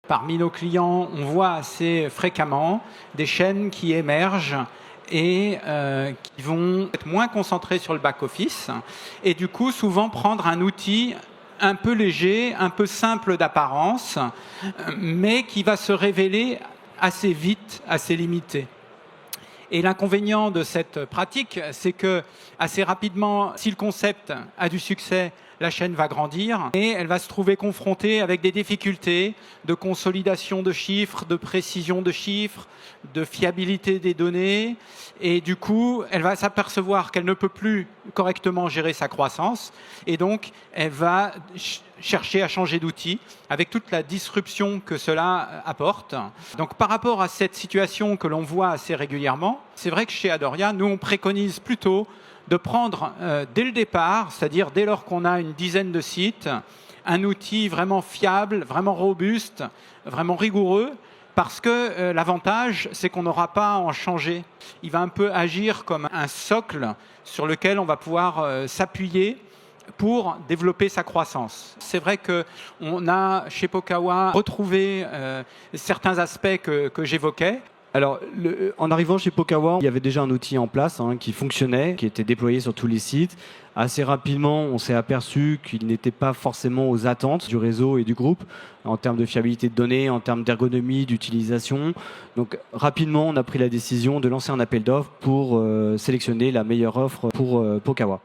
Parmi nos clients, on voit assez fréquemment des chaînes qui émergent et qui vont être moins concentrées sur le back-office et du coup souvent prendre un outil un peu léger, un peu simple d'apparence, mais qui va se révéler assez vite, assez limité. Et l'inconvénient de cette pratique, c'est que assez rapidement, si le concept a du succès, la chaîne va grandir et elle va se trouver confrontée avec des difficultés de consolidation de chiffres, de précision de chiffres, de fiabilité des données. Et du coup, elle va s'apercevoir qu'elle ne peut plus correctement gérer sa croissance. Et donc, elle va chercher à changer d'outil avec toute la disruption que cela apporte. Donc, par rapport à cette situation que l'on voit assez régulièrement, c'est vrai que chez Adoria, nous, on préconise plutôt de prendre dès le départ, c'est-à-dire dès lors qu'on a une dizaine de sites, un outil vraiment fiable, vraiment robuste, vraiment rigoureux, parce que l'avantage, c'est qu'on n'aura pas à en changer. Il va un peu agir comme un socle sur lequel on va pouvoir s'appuyer pour développer sa croissance. C'est vrai qu'on a chez Pokawa retrouvé certains aspects que j'évoquais. Alors, en arrivant chez Pokawa, il y avait déjà un outil en place qui fonctionnait, qui était déployé sur tous les sites. Assez rapidement, on s'est aperçu qu'il n'était pas forcément aux attentes du réseau et du groupe en termes de fiabilité de données, en termes d'ergonomie, d'utilisation. Donc, rapidement, on a pris la décision de lancer un appel d'offres pour sélectionner la meilleure offre pour Pokawa.